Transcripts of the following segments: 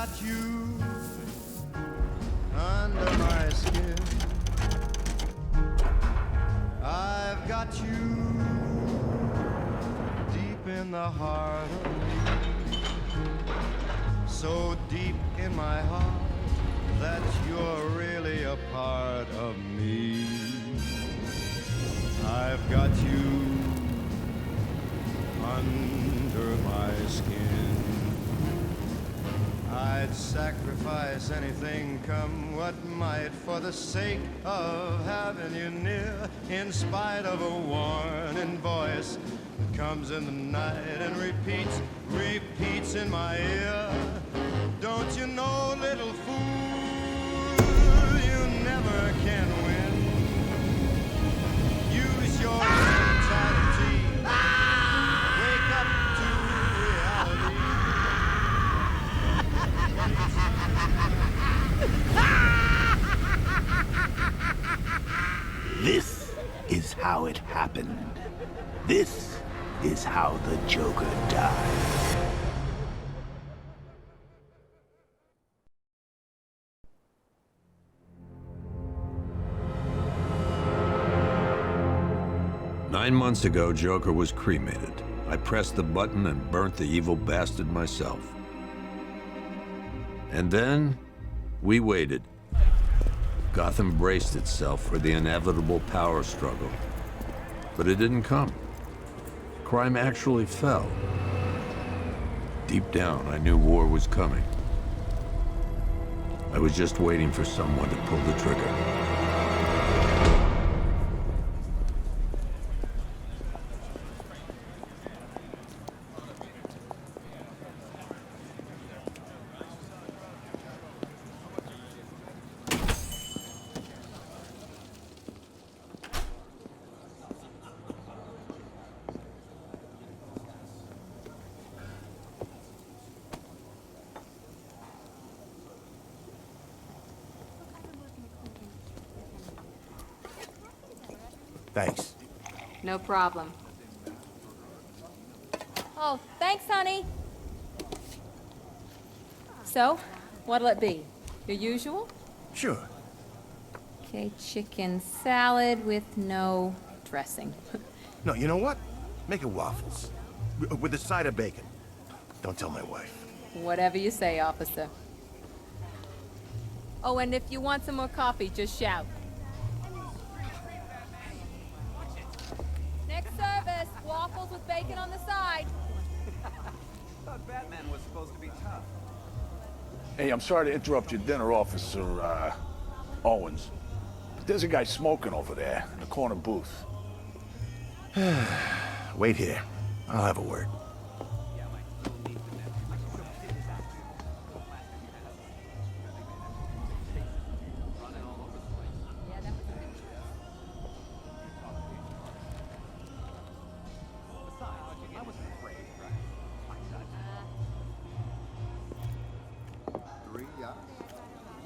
got you under my skin. I've got you deep in the heart of me, so deep in my heart that you're really a part of me. I've got you under my skin. I'd sacrifice anything, come what might, for the sake of having you near, in spite of a warning voice that comes in the night and repeats in my ear. Don't you know, little fool, you never can win. Use your mentality. Wake up to reality. This is how it happened. This is how the Joker died. Nine months ago, Joker was cremated. I pressed the button and burnt the evil bastard myself. And then, we waited. Gotham braced itself for the inevitable power struggle. But it didn't come. Crime actually fell. Deep down, I knew war was coming. I was just waiting for someone to pull the trigger. Thanks. No problem. Oh, thanks, honey. So, what'll it be? Your usual? Sure. Okay, chicken salad with no dressing. No, you know what? Make it waffles. With a side of bacon. Don't tell my wife. Whatever you say, officer. Oh, and if you want some more coffee, just shout. Next service, waffles with bacon on the side. Thought Batman was supposed to be tough. Hey, I'm sorry to interrupt your dinner, Officer, Owens. But there's a guy smoking over there in the corner booth. Wait here. I'll have a word.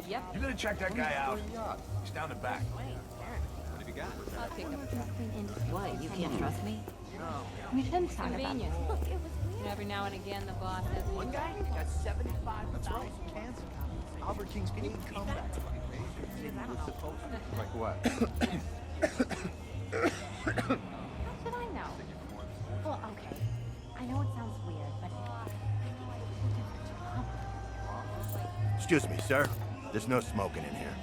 Yep. You gonna check that guy out? He's down the back. What have you got? I'll pick up. What, you can't trust me? We didn't talk about Convenient. this. Look, it was You know, every now and again, the boss has one guy. Got 75,000 cancer copies. Albert King's big comeback. Like what? How should I know? Well, okay. I know it sounds weird, but... Excuse me, sir. There's no smoking in here.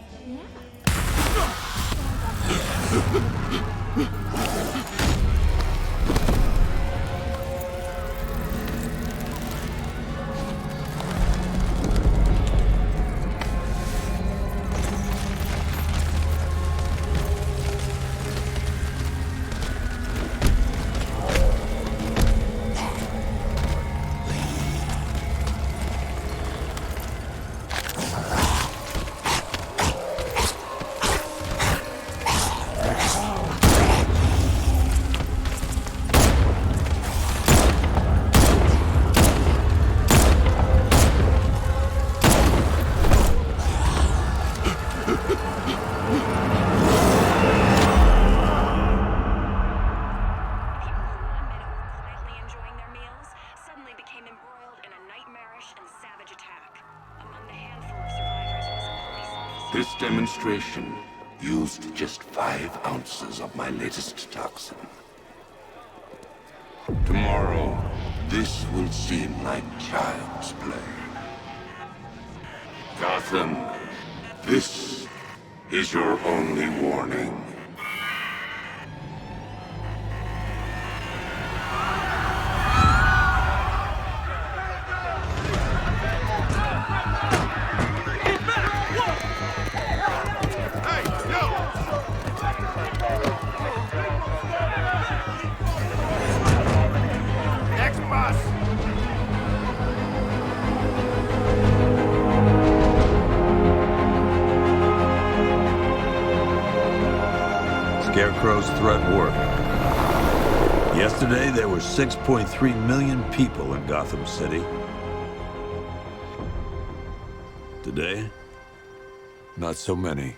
This demonstration used just 5 ounces of my latest toxin. Tomorrow, this will seem like child's play. Gotham, this is your only warning. Scarecrow's threat worked. Yesterday, there were 6.3 million people in Gotham City. Today, not so many.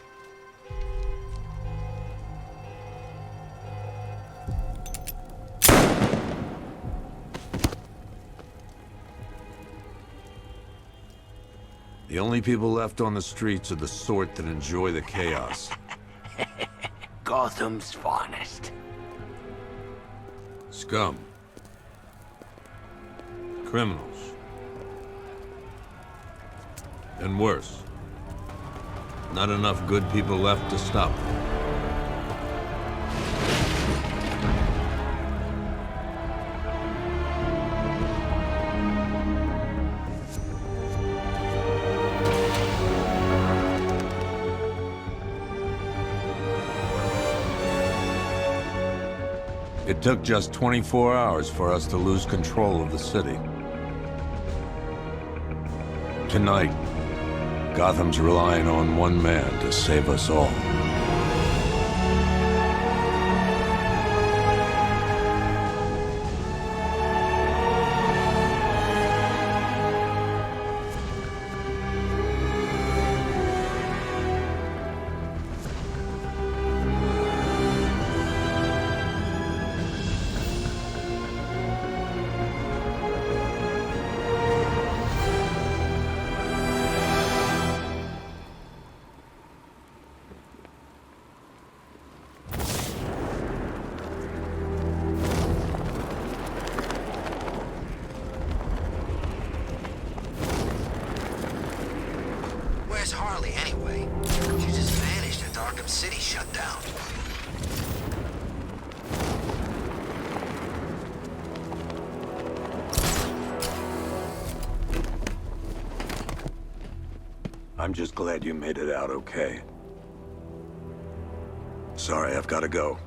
The only people left on the streets are the sort that enjoy the chaos. Gotham's finest. Scum. Criminals. And worse. Not enough good people left to stop them. It took just 24 hours for us to lose control of the city. Tonight, Gotham's relying on one man to save us all. Where's Harley, anyway? She just vanished after Arkham City shut down. I'm just glad you made it out okay. Sorry, I've got to go.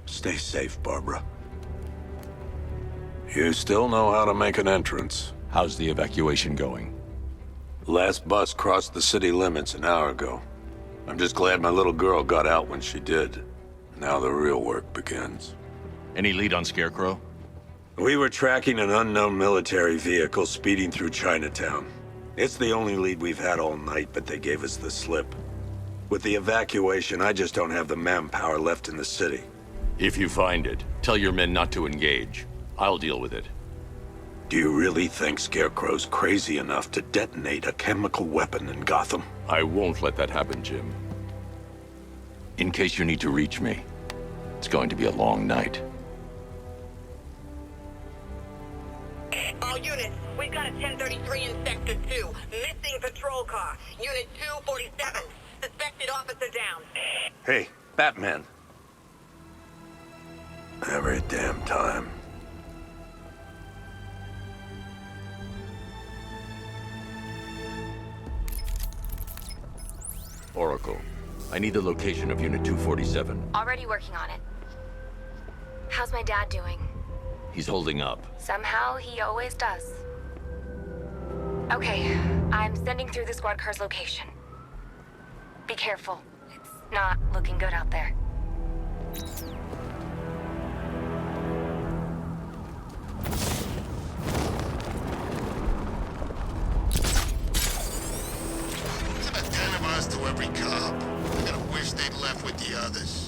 Stay safe, Barbara. You still know how to make an entrance. How's the evacuation going? Last bus crossed the city limits an hour ago. I'm just glad my little girl got out when she did. Now the real work begins. Any lead on Scarecrow? We were tracking an unknown military vehicle speeding through Chinatown. It's the only lead we've had all night, but they gave us the slip. With the evacuation, I just don't have the manpower left in the city. If you find it, tell your men not to engage. I'll deal with it. Do you really think Scarecrow's crazy enough to detonate a chemical weapon in Gotham? I won't let that happen, Jim. In case you need to reach me, it's going to be a long night. All units, we've got a 1033 in Sector 2. Missing patrol car. Unit 247. Suspected officer down. Hey, Batman. Every damn time. Oracle, I need the location of Unit 247. Already working on it. How's my dad doing? He's holding up. Somehow he always does. Okay, I'm sending through the squad car's location. Be careful. It's not looking good out there. There's about 10 of us to every cop. I gotta wish they'd left with the others.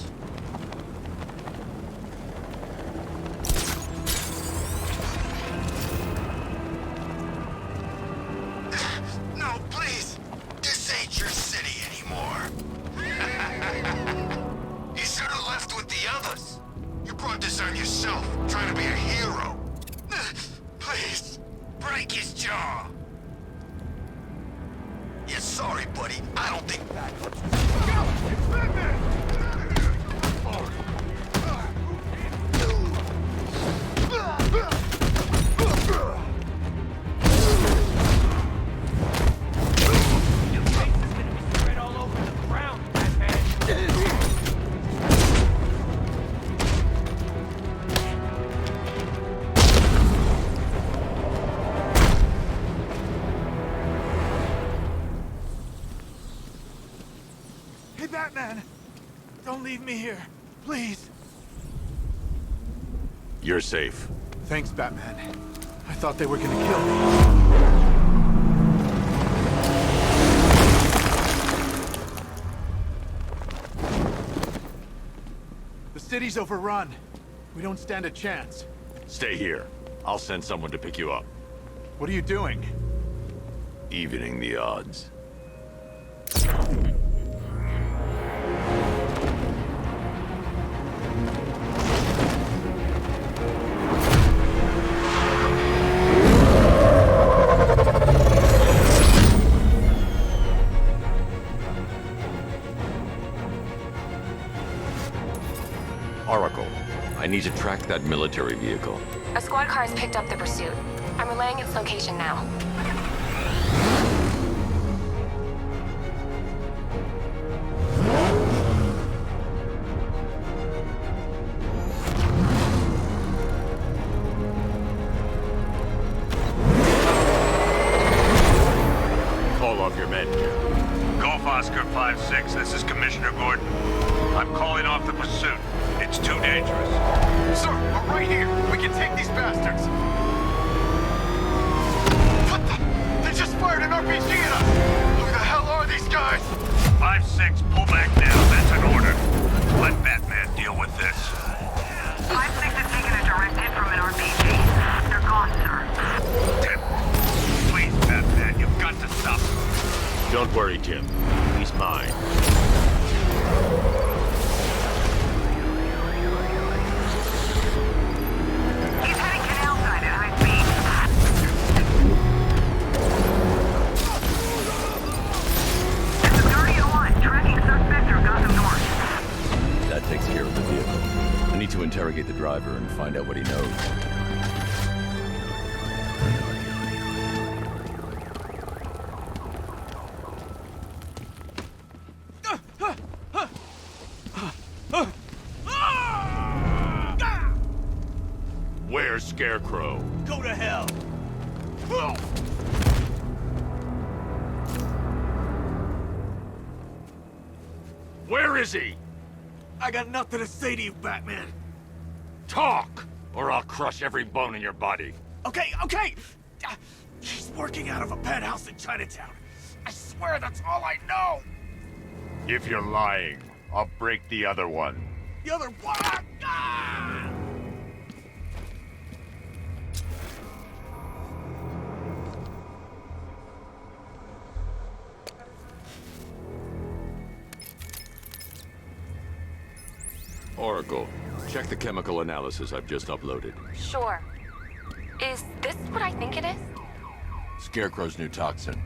No, please! This ain't your city anymore. break his jaw. Yeah, sorry, buddy. I don't think... Your face is gonna be spread all over the ground, Batman. Hey, Batman! Don't leave me here, please. You're safe. Thanks, Batman. I thought they were gonna kill me. The city's overrun. We don't stand a chance. Stay here. I'll send someone to pick you up. What are you doing? Evening the odds. Oracle, I need to track that military vehicle. A squad car has picked up the pursuit. I'm relaying its location now. Call off your men. Golf Oscar 5-6, this is Commissioner Gordon. I'm calling off the pursuit. It's too dangerous. Sir, we're right here. We can take these bastards. What the? They just fired an RPG at us. Who the hell are these guys? 5-6, pull back now. That's an order. Let Batman deal with this. 5-6 has taken a direct hit from an RPG. They're gone, sir. Tim, please, Batman, you've got to stop him. Don't worry, Jim. He's mine. He's heading canal side at high speed. This is Guardian 1, tracking suspect through Gotham North. That takes care of the vehicle. I need to interrogate the driver and find out what he knows. Where's Scarecrow? Go to hell. Where is he? I got nothing to say to you, Batman. Talk, or I'll crush every bone in your body. Okay, okay. He's working out of a penthouse in Chinatown. I swear that's all I know. If you're lying, I'll break the other one. The other one. Ah! Oracle, check the chemical analysis I've just uploaded. Sure. Is this what I think it is? Scarecrow's new toxin.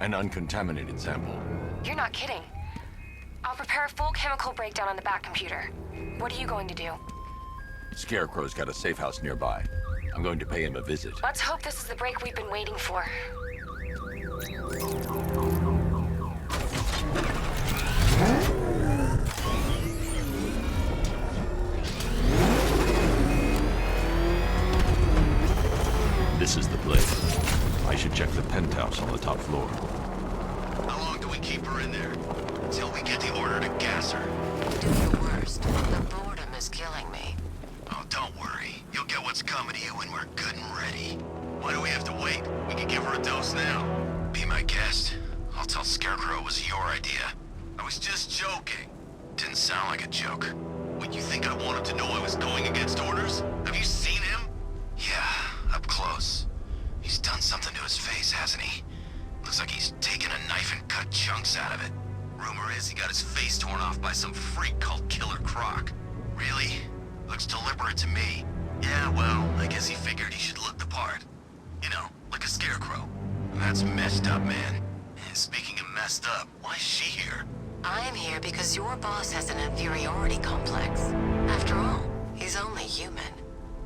An uncontaminated sample. You're not kidding. I'll prepare a full chemical breakdown on the back computer. What are you going to do? Scarecrow's got a safe house nearby. I'm going to pay him a visit. Let's hope this is the break we've been waiting for. This is the place. I should check the penthouse on the top floor. How long do we keep her in there? Till we get the order to gas her. Do your worst. The boredom is killing me. Oh, don't worry. You'll get what's coming to you when we're good and ready. Why do we have to wait? We can give her a dose now. Be my guest. I'll tell Scarecrow it was your idea. I was just joking. Didn't sound like a joke. What, you think I wanted to know I was going against orders? Have you seen him? Yeah, up close. He's done something to his face, hasn't he? Looks like he's taken a knife and cut chunks out of it. Rumor is he got his face torn off by some freak called Killer Croc. Really? Looks deliberate to me. Yeah, well, I guess he figured he should look the part. You know, like a That's messed up, man. Speaking of messed up, why is she here? I'm here because your boss has an inferiority complex. After all, he's only human.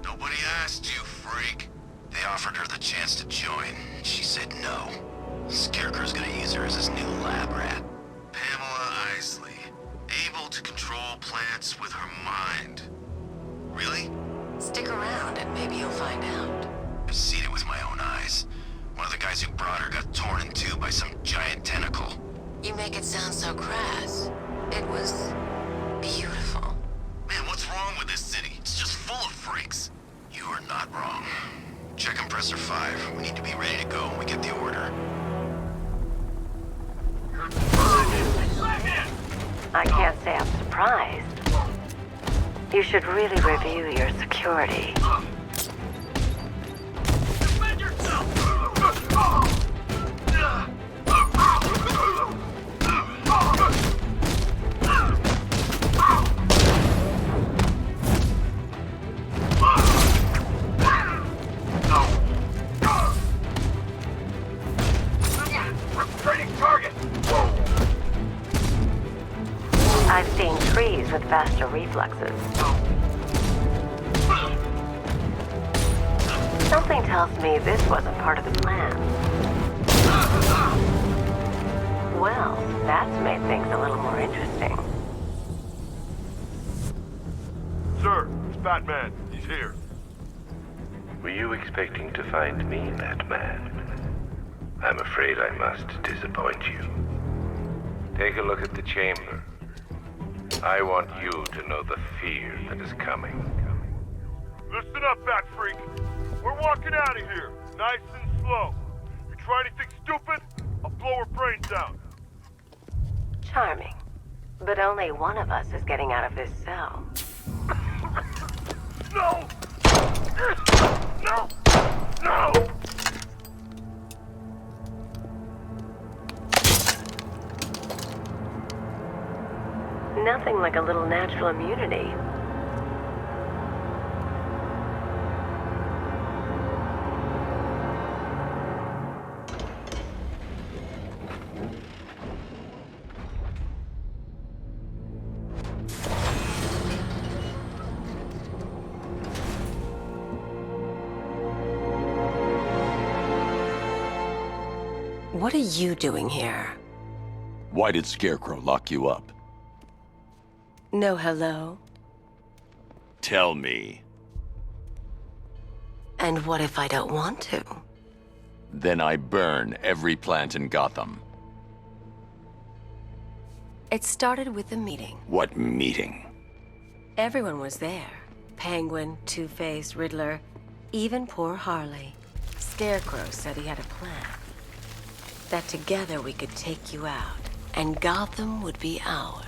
Nobody asked you, freak. They offered her the chance to join. She said no. Scarecrow's gonna use her as his new lab rat. Pamela Isley. Able to control plants with her mind. Really? Stick around and maybe you'll find out. I've seen it with my own eyes. One of the guys who brought her got torn in two by some giant tentacle. You make it sound so crass. It was beautiful. Man, what's wrong with this city? It's just full of freaks. You are not wrong. Check compressor 5. We need to be ready to go when we get the order. I can't say I'm surprised. You should really review your security. I've seen trees with faster reflexes. Something tells me this wasn't part of the plan. Well, that's made things a little more interesting. Sir, it's Batman. He's here. Were you expecting to find me, Batman? I'm afraid I must disappoint you. Take a look at the chamber. I want you to know the fear that is coming. Listen up, Bat Freak. We're walking out of here, nice and slow. You try anything stupid, I'll blow her brains out. Charming. But only one of us is getting out of this cell. No! No! No! Nothing like a little natural immunity. What are you doing here? Why did Scarecrow lock you up? No hello? Tell me. And what if I don't want to? Then I burn every plant in Gotham. It started with a meeting. What meeting? Everyone was there. Penguin, Two-Face, Riddler, even poor Harley. Scarecrow said he had a plan. That together we could take you out, and Gotham would be ours.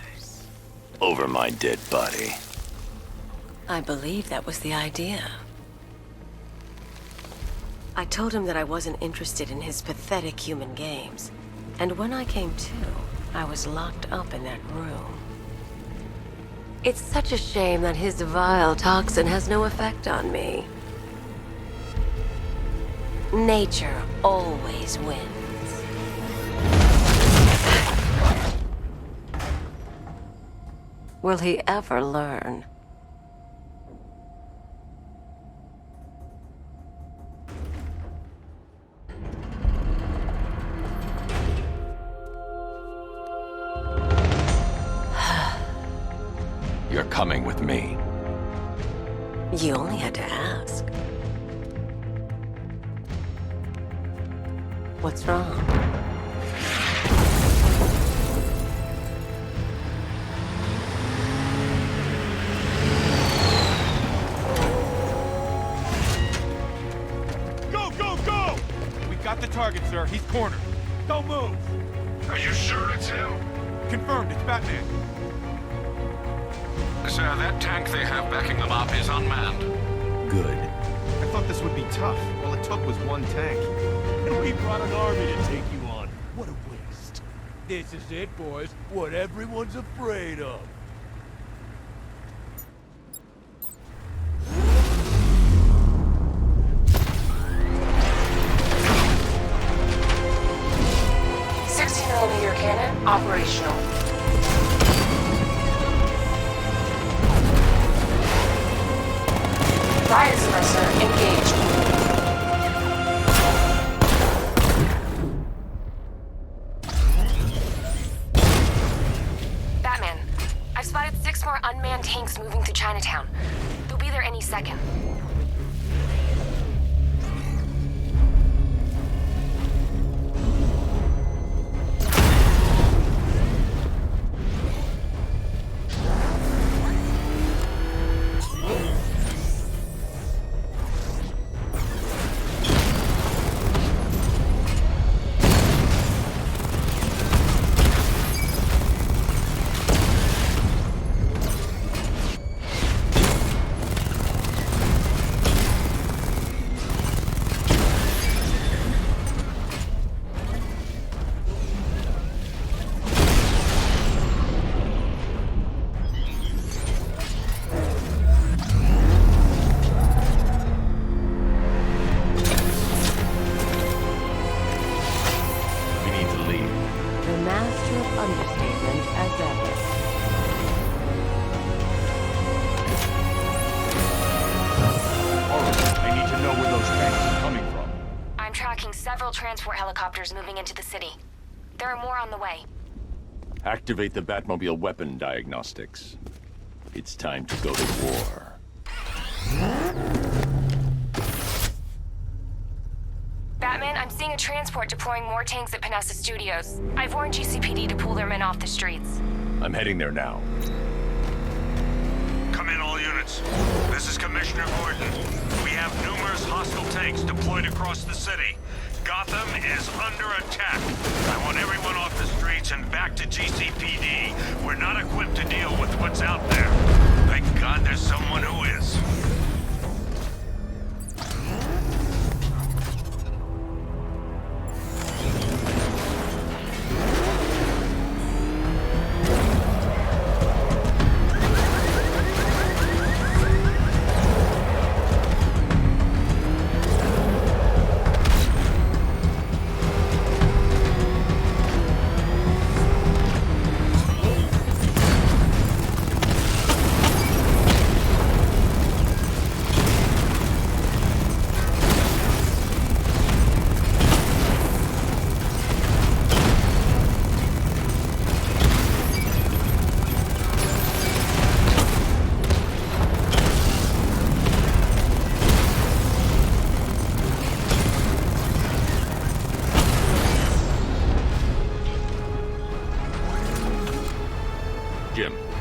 Over my dead body. I believe that was the idea. I told him that I wasn't interested in his pathetic human games. And when I came to, I was locked up in that room. It's such a shame that his vile toxin has no effect on me. Nature always wins. Will he ever learn? You're coming with me. You only had to ask. What's wrong? Got the target, sir. He's cornered. Don't move. Are you sure it's him? Confirmed. It's Batman. Sir, that tank they have backing them up is unmanned. Good. I thought this would be tough. All it took was one tank. And we brought an army to take you on. What a waste. This is it, boys. What everyone's afraid of. operational. Riot suppressor engaged. Batman, I've spotted 6 more unmanned tanks moving through Chinatown. They'll be there any second. Transport helicopters moving into the city. There are more on the way. Activate the Batmobile weapon diagnostics. It's time to go to war. Batman, I'm seeing a transport deploying more tanks at Panessa Studios. I've warned GCPD to pull their men off the streets. I'm heading there now. Come in, all units. This is Commissioner Gordon. We have numerous hostile tanks deployed across the city. Gotham is under attack. I want everyone off the streets and back to GCPD. We're not equipped to deal with what's out there. Thank God there's someone who is.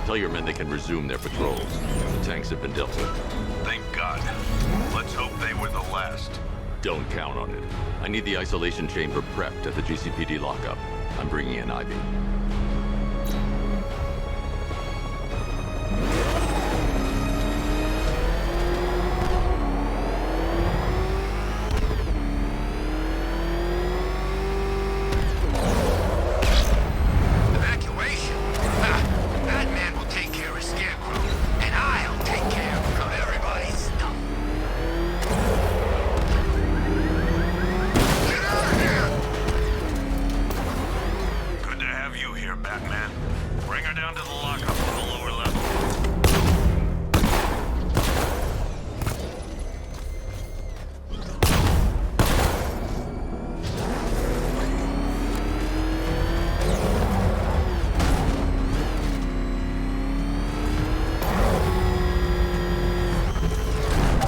Tell your men they can resume their patrols. The tanks have been dealt with. Thank God. Let's hope they were the last. Don't count on it. I need the isolation chamber prepped at the GCPD lockup. I'm bringing in Ivy. Evacuation? Ha! Batman will take care of Scarecrow, and I'll take care of everybody's stuff. Get out of here! Good to have you here, Batman. Bring her down to the lockup on the lower level.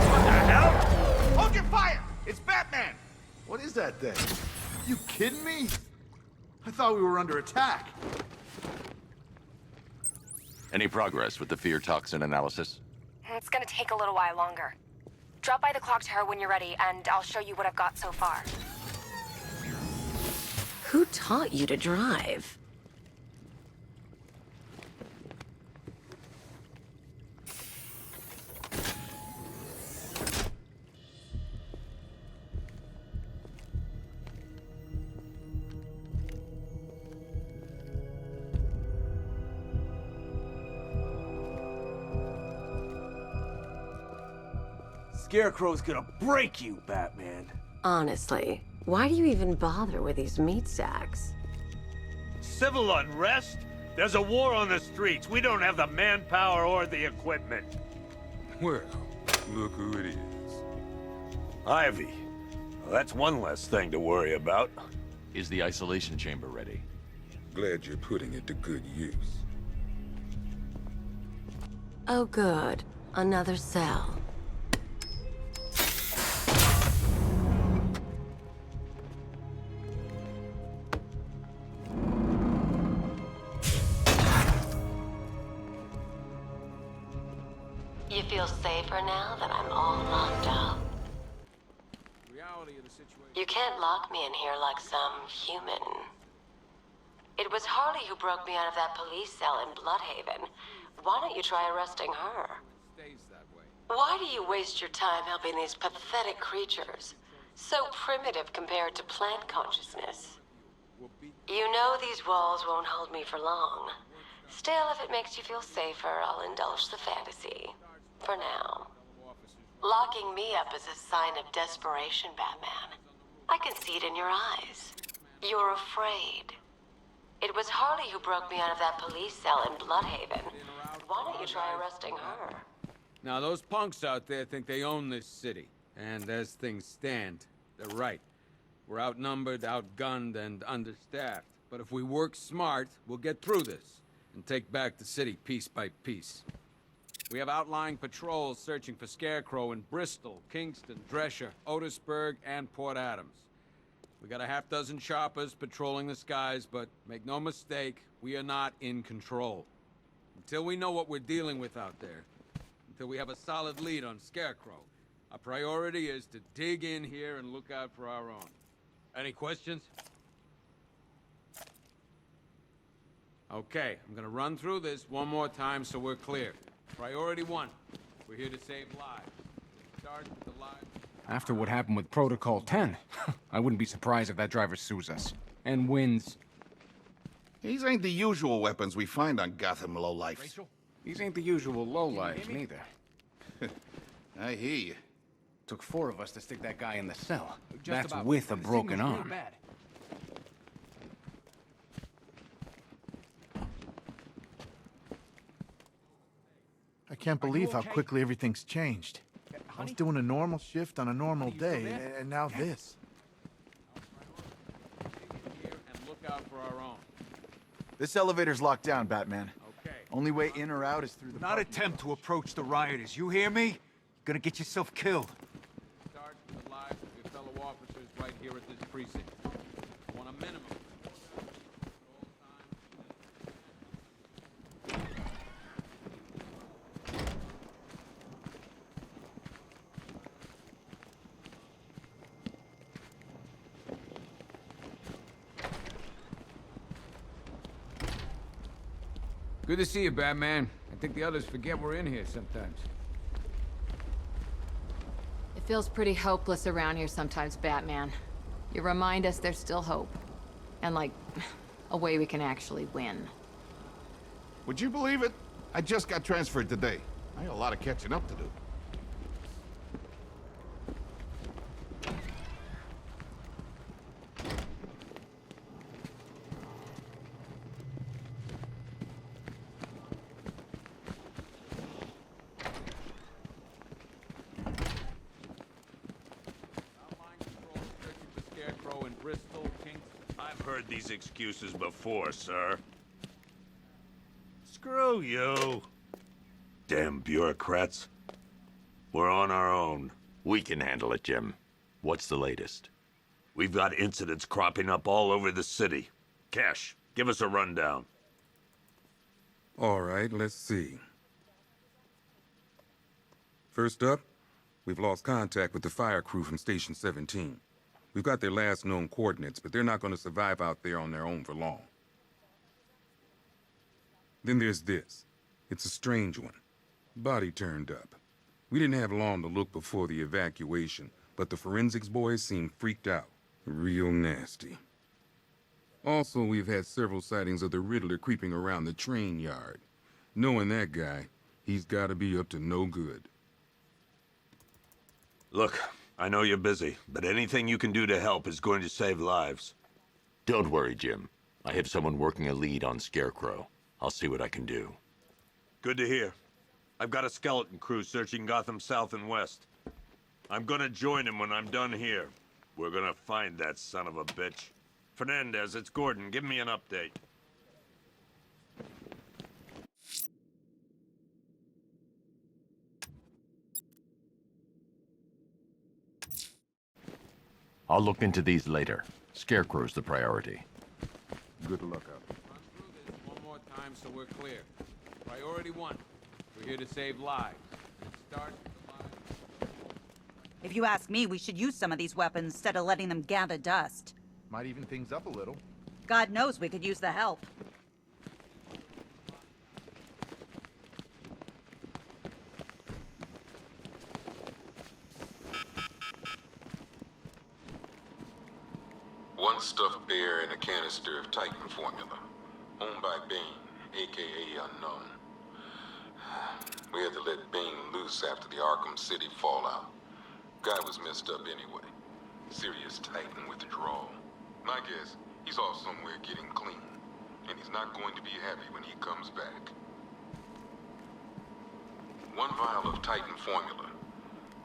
What the hell? Hold your fire! It's Batman! What is that thing? You kidding me? I thought we were under attack. Any progress with the fear toxin analysis? It's gonna take a little while longer. Drop by the clock tower when you're ready, and I'll show you what I've got so far. Who taught you to drive? Scarecrow's gonna break you, Batman. Honestly, why do you even bother with these meat sacks? Civil unrest? There's a war on the streets. We don't have the manpower or the equipment. Well, look who it is. Ivy. Well, that's one less thing to worry about. Is the isolation chamber ready? Glad you're putting it to good use. Oh, good. Another cell. You feel safer now that I'm all locked up? You can't lock me in here like some human. It was Harley who broke me out of that police cell in Bloodhaven. Why don't you try arresting her? Why do you waste your time helping these pathetic creatures? So primitive compared to plant consciousness. You know these walls won't hold me for long. Still, if it makes you feel safer, I'll indulge the fantasy. For now. Locking me up is a sign of desperation, Batman. I can see it in your eyes. You're afraid. It was Harley who broke me out of that police cell in Bloodhaven. Why don't you try arresting her? Now, those punks out there think they own this city. And as things stand, they're right. We're outnumbered, outgunned, and understaffed. But if we work smart, we'll get through this and take back the city piece by piece. We have outlying patrols searching for Scarecrow in Bristol, Kingston, Drescher, Otisburg, and Port Adams. We got a half-dozen choppers patrolling the skies, but make no mistake, we are not in control. Until we know what we're dealing with out there, until we have a solid lead on Scarecrow, our priority is to dig in here and look out for our own. Any questions? Okay, I'm gonna run through this one more time so we're clear. Priority 1, we're here to save lives. Start with the lives. After what happened with Protocol 10, I wouldn't be surprised if that driver sues us. And wins. These ain't the usual weapons we find on Gotham lowlifes. These ain't the usual lowlifes, neither. I hear you. Took 4 of us to stick that guy in the cell. That's with a broken arm. I can't believe how quickly everything's changed. I was doing a normal shift on a normal day, and now this. And look out for our own. This elevator's locked down, Batman. Okay. Only way in or out is through the... Not attempt to approach the rioters, you hear me? Gonna get yourself killed. Start with the lives of your fellow officers right here at this precinct. I want a minimum. Good to see you, Batman. I think the others forget we're in here sometimes. It feels pretty hopeless around here sometimes, Batman. You remind us there's still hope. And, like, a way we can actually win. Would you believe it? I just got transferred today. I got a lot of catching up to do. I've heard these excuses before, sir. Screw you. Damn bureaucrats. We're on our own. We can handle it, Jim. What's the latest? We've got incidents cropping up all over the city. Cash, give us a rundown. All right, let's see. First up, we've lost contact with the fire crew from Station 17. We've got their last known coordinates, but they're not going to survive out there on their own for long. Then there's this. It's a strange one. Body turned up. We didn't have long to look before the evacuation, but the forensics boys seemed freaked out. Real nasty. Also, we've had several sightings of the Riddler creeping around the train yard. Knowing that guy, he's got to be up to no good. Look, I know you're busy, but anything you can do to help is going to save lives. Don't worry, Jim. I have someone working a lead on Scarecrow. I'll see what I can do. Good to hear. I've got a skeleton crew searching Gotham South and West. I'm gonna join him when I'm done here. We're gonna find that son of a bitch. Fernandez, it's Gordon. Give me an update. I'll look into these later. Scarecrow's the priority. Good luck out. Run through this one more time so we're clear. Priority 1. We're here to save lives. Start with the line. If you ask me, we should use some of these weapons instead of letting them gather dust. Might even things up a little. God knows we could use the help. One stuffed bear and a canister of Titan formula, owned by Bane, aka Unknown. We had to let Bane loose after the Arkham City fallout. Guy was messed up anyway. Serious Titan withdrawal. My guess, he's off somewhere getting clean, and he's not going to be happy when he comes back. One vial of Titan formula,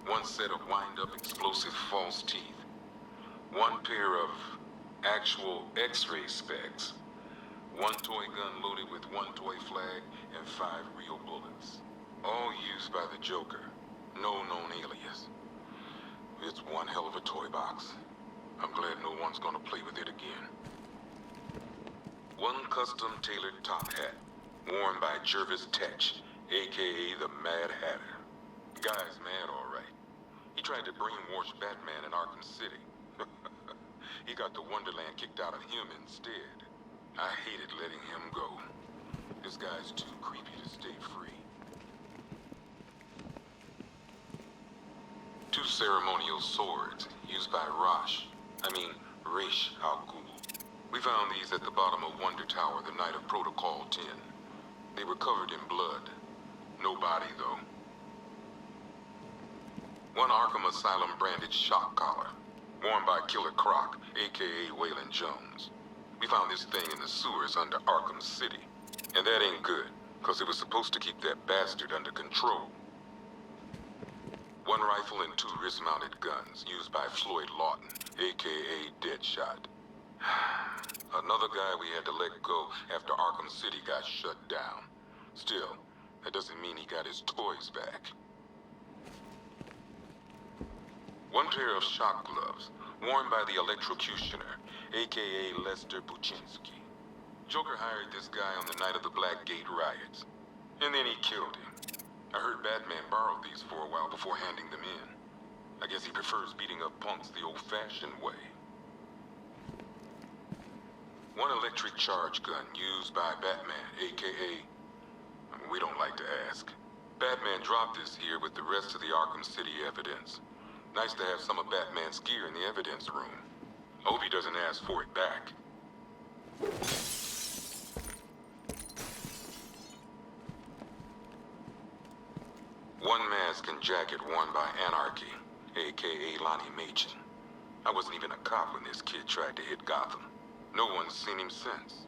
one set of wind-up explosive false teeth, one pair of actual X-ray specs, one toy gun loaded with one toy flag, and 5 real bullets. All used by the Joker. No known alias. It's one hell of a toy box. I'm glad no one's gonna play with it again. One custom-tailored top hat, worn by Jervis Tetch, aka the Mad Hatter. Guy's mad, all right. He tried to brainwash Batman in Arkham City. He got the Wonderland kicked out of him instead. I hated letting him go. This guy's too creepy to stay free. 2 ceremonial swords used by Ra's al Ghul. We found these at the bottom of Wonder Tower the night of Protocol 10. They were covered in blood. No body, though. One Arkham Asylum branded shock collar, worn by Killer Croc, aka Waylon Jones. We found this thing in the sewers under Arkham City. And that ain't good, because it was supposed to keep that bastard under control. One rifle and 2 wrist-mounted guns, used by Floyd Lawton, aka Deadshot. Another guy we had to let go after Arkham City got shut down. Still, that doesn't mean he got his toys back. One pair of shock gloves, worn by the Electrocutioner, aka Lester Buczynski. Joker hired this guy on the night of the Blackgate riots, and then he killed him. I heard Batman borrowed these for a while before handing them in. I guess he prefers beating up punks the old-fashioned way. One electric charge gun used by Batman, aka... we don't like to ask. Batman dropped this here with the rest of the Arkham City evidence. Nice to have some of Batman's gear in the evidence room. Hope he doesn't ask for it back. One mask and jacket worn by Anarchy, aka Lonnie Machin. I wasn't even a cop when this kid tried to hit Gotham. No one's seen him since.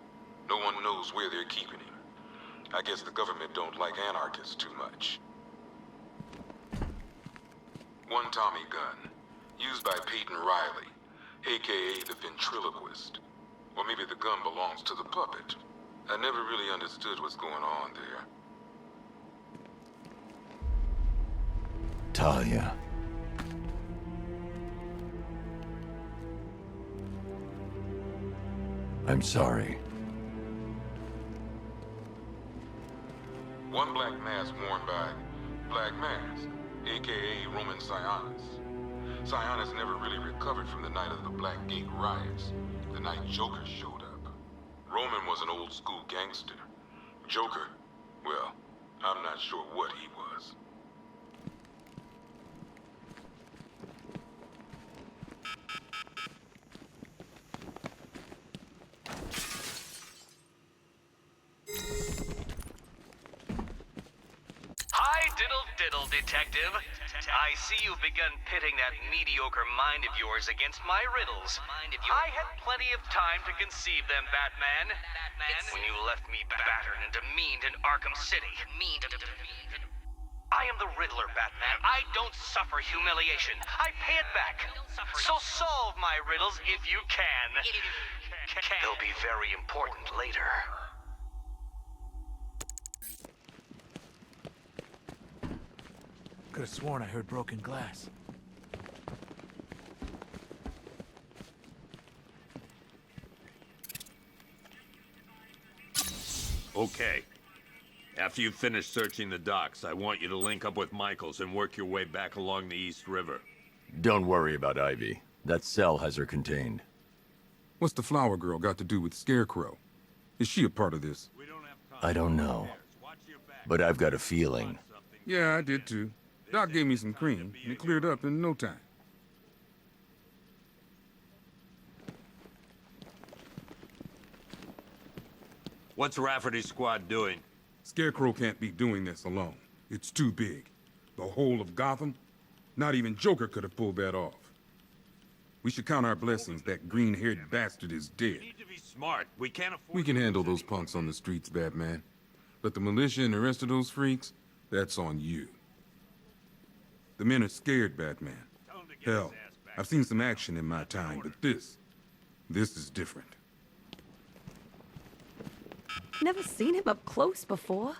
No one knows where they're keeping him. I guess the government don't like anarchists too much. One Tommy gun, used by Peyton Riley, aka the ventriloquist. Or maybe the gun belongs to the puppet. I never really understood what's going on there. Talia. I'm sorry. One black mask worn by Black Mask, aka Roman Sionis. Sionis never really recovered from the night of the Blackgate riots, the night Joker showed up. Roman was an old school gangster. Joker, well, I'm not sure what he was. Hi, diddle, detective. I see you've begun pitting that mediocre mind of yours against my riddles. I had plenty of time to conceive them, Batman. When you left me battered and demeaned in Arkham City. I am the Riddler, Batman. I don't suffer humiliation. I pay it back. So solve my riddles if you can. They'll be very important later. Could have sworn I heard broken glass. Okay. After you finish searching the docks, I want you to link up with Michaels and work your way back along the East River. Don't worry about Ivy. That cell has her contained. What's the flower girl got to do with Scarecrow? Is she a part of this? I don't know. But I've got a feeling. Yeah, I did too. Doc gave me some cream, and it cleared up in no time. What's Rafferty's squad doing? Scarecrow can't be doing this alone. It's too big. The whole of Gotham? Not even Joker could have pulled that off. We should count our blessings that green-haired bastard is dead. We need to be smart. We can't afford... We can handle those punks on the streets, Batman. But the militia and the rest of those freaks, that's on you. The men are scared, Batman. Hell, I've seen some action in my time, but this is different. Never seen him up close before.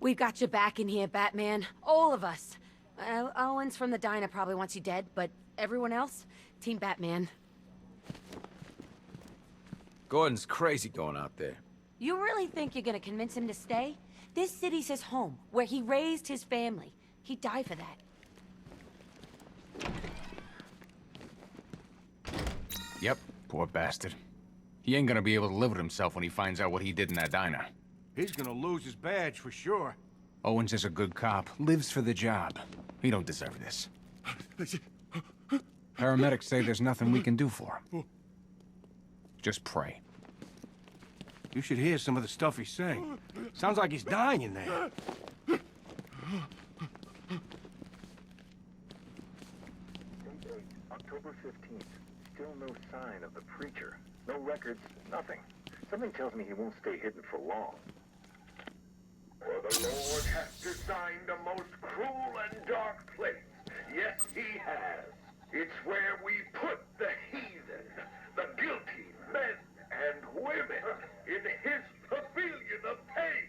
We've got your back in here, Batman. All of us. Owens from the diner probably wants you dead, but everyone else, Team Batman. Gordon's crazy going out there. You really think you're gonna convince him to stay? This city's his home, where he raised his family. He'd die for that. Yep, poor bastard. He ain't gonna be able to live with himself when he finds out what he did in that diner. He's gonna lose his badge for sure. Owens is a good cop, lives for the job. He don't deserve this. Paramedics say there's nothing we can do for him. Just pray. You should hear some of the stuff he's saying. Sounds like he's dying in there. October 15th. Still no sign of the preacher. No records, nothing. Something tells me he won't stay hidden for long. For the Lord has designed a most cruel and dark place. Yes, he has. It's where we put the heathen, the guilty men and women in his pavilion of pain,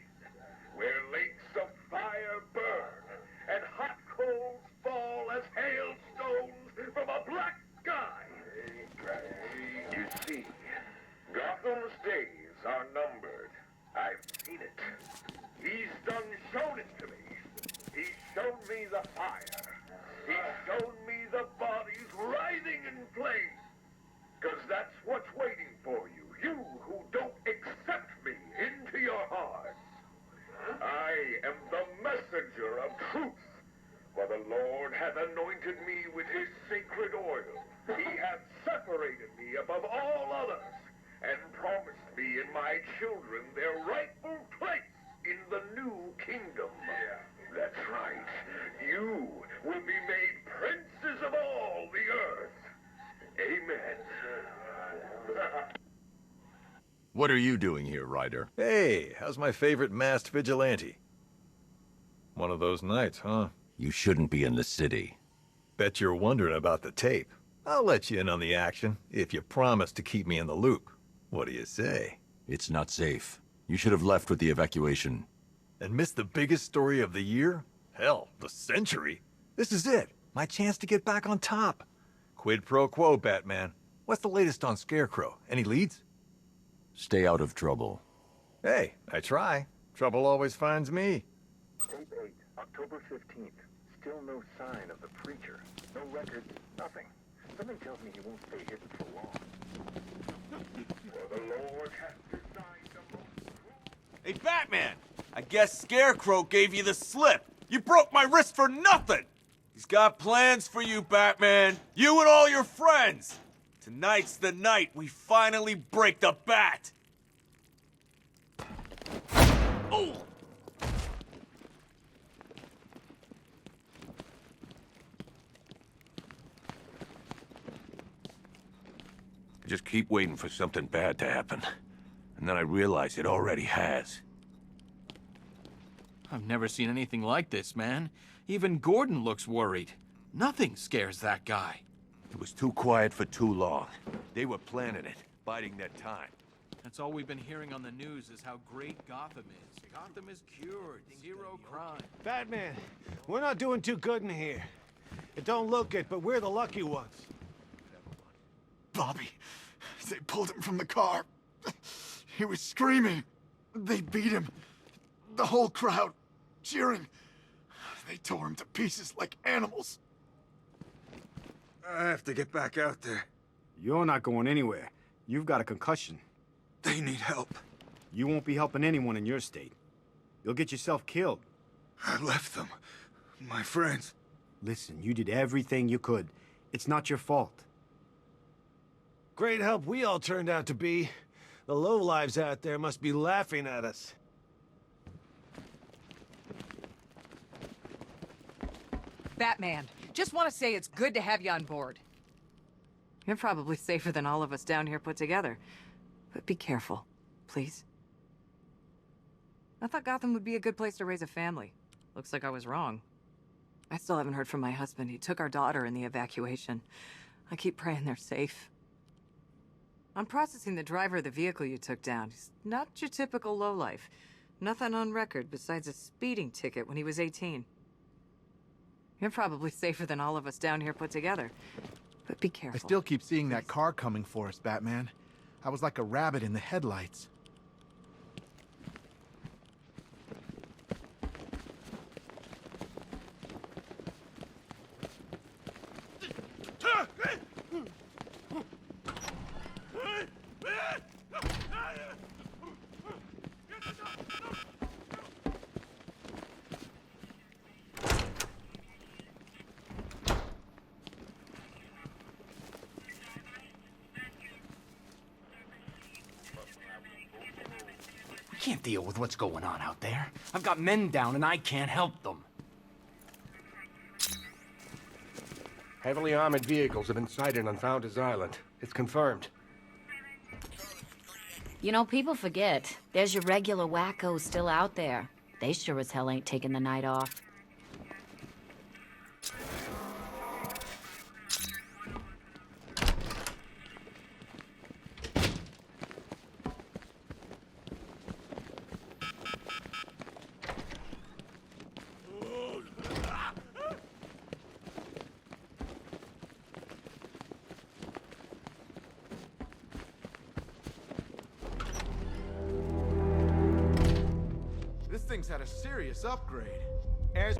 where lakes of fire burn and hot coals fall as hailstones from a black sky. You see, Gotham's days are numbered. I've seen it. He's shown it to me. He's shown me the fire. He's shown me the bodies writhing in flames. 'Cause that's what's waiting for you. You who don't accept me into your hearts. I am the messenger of truth. For the Lord hath anointed me with his sacred oil. He hath separated me above all others, and promised me and my children their rightful place in the new kingdom. Yeah, that's right. You will be made princes of all the earth. Amen. What are you doing here, Ryder? Hey, how's my favorite masked vigilante? One of those nights, huh? You shouldn't be in the city. Bet you're wondering about the tape. I'll let you in on the action, if you promise to keep me in the loop. What do you say? It's not safe. You should have left with the evacuation. And missed the biggest story of the year? Hell, the century. This is it. My chance to get back on top. Quid pro quo, Batman. What's the latest on Scarecrow? Any leads? Stay out of trouble. Hey, I try. Trouble always finds me. Tape 8, October 15th. Still no sign of the preacher. No records, nothing. Something tells me he won't stay hidden for long. For the Lord hath designed a most... Hey, Batman! I guess Scarecrow gave you the slip. You broke my wrist for nothing! He's got plans for you, Batman. You and all your friends. Tonight's the night we finally break the bat. Oh! I just keep waiting for something bad to happen. And then I realize it already has. I've never seen anything like this, man. Even Gordon looks worried. Nothing scares that guy. It was too quiet for too long. They were planning it, biding their time. That's all we've been hearing on the news is how great Gotham is. Gotham is cured, zero crime. Batman, we're not doing too good in here. It don't look it, but we're the lucky ones. Bobby, they pulled him from the car. He was screaming. They beat him. The whole crowd cheering. They tore him to pieces like animals. I have to get back out there. You're not going anywhere. You've got a concussion. They need help. You won't be helping anyone in your state. You'll get yourself killed. I left them. My friends. Listen, you did everything you could. It's not your fault. Great help we all turned out to be. The lowlives out there must be laughing at us. Batman, just want to say it's good to have you on board. You're probably safer than all of us down here put together. But be careful, please. I thought Gotham would be a good place to raise a family. Looks like I was wrong. I still haven't heard from my husband. He took our daughter in the evacuation. I keep praying they're safe. I'm processing the driver of the vehicle you took down. He's not your typical lowlife. Nothing on record besides a speeding ticket when he was 18. You're probably safer than all of us down here put together. But be careful. I still keep seeing that car coming for us, Batman. I was like a rabbit in the headlights. I can't deal with what's going on out there. I've got men down and I can't help them. Heavily armored vehicles have been sighted on Founders Island. It's confirmed. You know, people forget. There's your regular wackos still out there. They sure as hell ain't taking the night off. This thing's had a serious upgrade. Air's